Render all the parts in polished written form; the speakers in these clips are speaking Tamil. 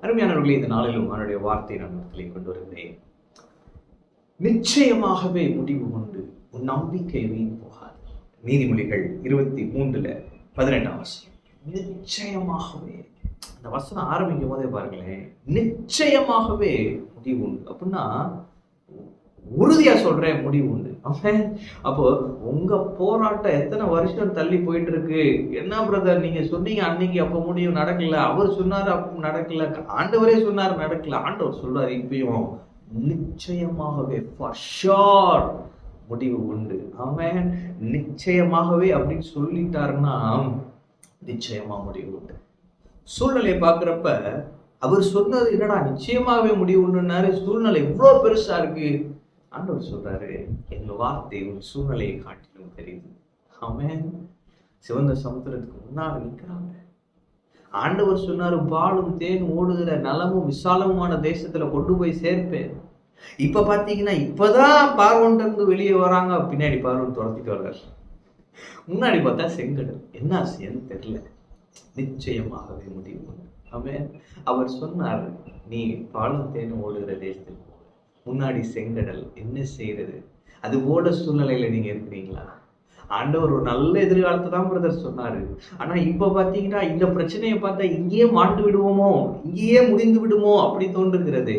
அருமையானவர்களே, இந்த நாளிலும் அவருடைய வார்த்தை நான் கொண்டு வருகிறேன். நிச்சயமாகவே முடிவு உண்டு, உன் நம்பிக்கை வீண் போகாது. நீதிமொழிகள் 23:18 வசனம். நிச்சயமாகவே, அந்த வசனம் ஆரம்பிக்கும் போதே பாருங்களேன், நிச்சயமாகவே முடிவு உண்டு அப்படின்னா உறுதியா சொல்றேன், முடிவு உண்டு. அப்போ உங்க போராட்டம் எத்தனை வருஷம் தள்ளி போயிட்டு இருக்கு. என்ன பிரதர் நீங்க சொன்னீங்க அன்னைக்கு, அப்ப முடிவு நடக்கல, அவர் சொன்னாரு அப்ப நடக்கல, ஆண்டவரே சொன்னாரு நடக்கல. ஆண்டவர் சொல்றாரு இப்பயும் நிச்சயமாகவே for sure முடிவு உண்டு. அவன் நிச்சயமாகவே அப்படின்னு சொல்லிட்டாருன்னா நிச்சயமா முடிவு உண்டு. சூழ்நிலையை பார்க்கிறப்ப அவர் சொன்னது என்னடா நிச்சயமாகவே முடிவு உண்டுன்னாரு, சூழ்நிலை இவ்வளவு பெருசா இருக்கு. ஆண்டவர் சொல்றாரு, எங்க வார்த்தை ஒரு சூழ்நிலையை காட்டிலும் தெரியுது. அவன் சிவந்த சமுத்திரத்துக்கு முன்னால நிற்கிறாங்க. ஆண்டவர் சொன்னாரு, பாலும் தேன் ஓடுகிற நலமும் விசாலமான தேசத்துல கொண்டு போய் சேர்ப்பேன். இப்ப பாத்தீங்கன்னா இப்பதான் பார்வன்ட்டு இருந்து வெளியே வராங்க, பின்னாடி பார்வன் துரத்திட்டு வர்றாரு. முன்னாடி பார்த்தா செங்கடல். என்ன ஆசைன்னு தெரியல. நிச்சயமாகவே முடிவு. அவன் அவர் சொன்னார், நீ பாலும் தேன் ஓடுகிற தேசத்துக்கு முன்னாடி செங்கடல். என்ன செய்யறது? அது போல சூழ்நிலையில நீங்க இருக்கிறீங்களா? ஆண்டவர் ஒரு நல்ல எதிர்காலத்தை தான் பிரதர் சொன்னாரு. ஆனா இப்ப பாத்தீங்கன்னா இந்த பிரச்சனையை பார்த்தா இங்கேயே மாண்டு விடுவோமோ, இங்கேயே முடிந்து விடுமோ அப்படி தோன்றுகிறது.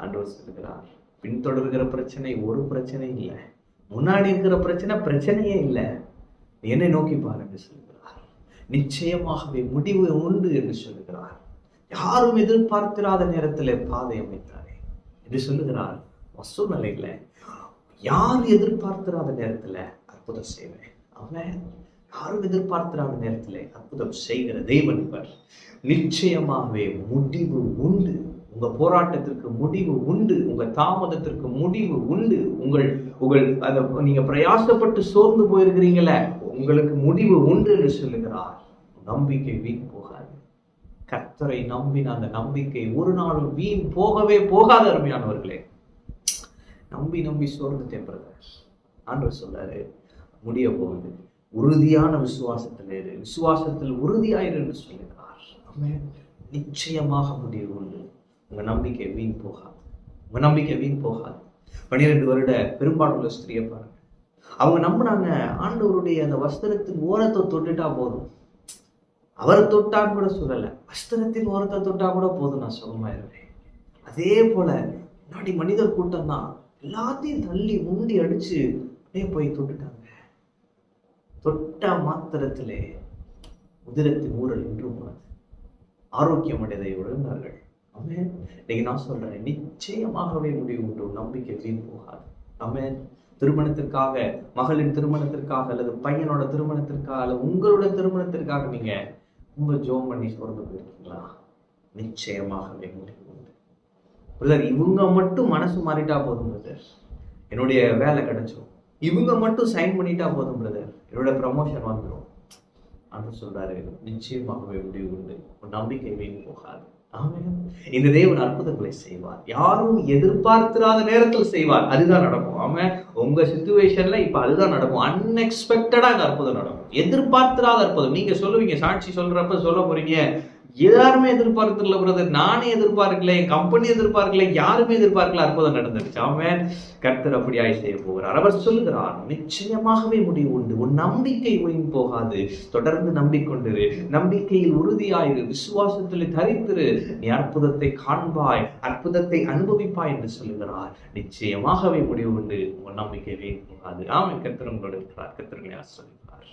ஆண்டவர் சொல்லுகிறார், பின்தொடர்கிற பிரச்சனை ஒரு பிரச்சனை இல்லை, முன்னாடி இருக்கிற பிரச்சனையே இல்லை, என்னை நோக்கி பாருங்க சொல்லுகிறார். நிச்சயமாகவே முடிவு உண்டு என்று சொல்லுகிறார். யாரும் எதிர்பார்த்திராத நேரத்துல பாதை அமைத்தாரே என்று சொல்லுகிறார். சூழ்நிலையில யார் எதிர்பார்த்திராத நேரத்துல அற்புதம் செய்வேன். அவன் யாரும் எதிர்பார்த்திராத நேரத்துல அற்புதம் செய்கிற தேவன் இவர். நிச்சயமாகவே முடிவு உண்டு. உங்க போராட்டத்திற்கு முடிவு உண்டு. உங்க தாமதத்திற்கு முடிவு உண்டு. நீங்க பிரயாசப்பட்டு சோர்ந்து போயிருக்கிறீங்களே, உங்களுக்கு முடிவு உண்டு என்று சொல்லுகிறார். நம்பிக்கை வீண் போகாது. கர்த்தரை நம்பின அந்த நம்பிக்கை ஒரு நாளும் வீண் போகவே போகாத. அருமையானவர்களே, நம்பி சோர்ந்துட்டேன் பிரதர், ஆண்டவர் சொல்றாரு முடிய போகுது. உறுதியான விசுவாசத்தில் உறுதியாயிரு என்று சொல்லுகிறார். நிச்சயமாக முடிவு உண்டு. உங்க நம்பிக்கை வீண் போகாது. 12 வருட பெரும்பாலுள்ள ஸ்திரியை பாருங்க. அவங்க நம்பினாங்க, ஆண்டவருடைய அந்த வஸ்திரத்தின் ஓரத்தை தொட்டுட்டா போதும். அவரை தொட்டான்னு கூட சொல்லல, வஸ்திரத்தின் ஓரத்தை தொட்டா கூட போதும், நான் சுகமாயிருவேன். அதே போல முன்னாடி மனிதர் கூட்டம் தான் எல்லாத்தையும் தள்ளி முண்டி அடிச்சு அப்படியே போய் தொட்டுட்டாங்க. தொட்ட மாத்திரத்திலே உதிரத்தின் ஊரல் நின்று போனது. ஆரோக்கியம் அடைதை உணர்ந்தார்கள். ஆமென். இன்னைக்கு நான் சொல்றேன், நிச்சயமாகவே முடிவு உண்டு. நம்பிக்கை வீண் போகாது. ஆமென். திருமணத்திற்காக, மகளின் திருமணத்திற்காக, அல்லது பையனோட திருமணத்திற்காக, அல்லது உங்களோட திருமணத்திற்காக நீங்க ரொம்ப ஜோம் பண்ணி சோர்ந்து போயிருக்கீங்களா? நிச்சயமாகவே முடிவு உண்டு. பிரதர், இவங்க மட்டும் மனசு மாறிட்டா போதும் பிரதர், என்னுடைய வேலை கிடைச்சிடும். இவங்க மட்டும் சைன் பண்ணிட்டா போதும் பிரதர், என்னோட ப்ரமோஷன் வந்துடும். அப்படின்னு சொல்றாரு, நிச்சயமாகவே முடிவு உண்டு. ஒரு நம்பிக்கை வீண் போகாது. இந்த தேவன் அற்புதங்களை செய்வார். யாரும் எதிர்பார்த்திராத நேரத்தில் செய்வார். அதுதான் நடக்கும். ஆமா, உங்க சிச்சுவேஷன்ல இப்ப அதுதான் நடக்கும். அன்எக்ஸ்பெக்டடா இந்த அற்புதம் நடக்கும். எதிர்பார்த்திராத அற்புதம். நீங்க சொல்லுவீங்க, சாட்சி சொல்றப்ப சொல்ல போறீங்க, எல்லாருமே எதிர்பார்க்கல பிரதர், நானே எதிர்பார்க்கல, என் கம்பெனி எதிர்பார்க்கல, யாருமே எதிர்பார்க்கல, அற்புதம் நடந்துருச்சு. அவன் கர்த்தர் அப்படியாய் செய்ய போகிறார். அவர் சொல்லுகிறார், நிச்சயமாகவே முடிவு உண்டு. உன் நம்பிக்கை வீண் போகாது. தொடர்ந்து நம்பிக்கொண்டிரு, நம்பிக்கையில் உறுதியாயிரு, விசுவாசத்தில் தரித்திரு, நீ அற்புதத்தை காண்பாய், அற்புதத்தை அனுபவிப்பாய் என்று சொல்லுகிறார். நிச்சயமாகவே முடிவு உண்டு. உன் நம்பிக்கை வீண் போகாது. ஆமென். கர்த்தர் உங்களோடு இருக்கிறார். கர்த்தர் ஆசீர்வதிப்பார்.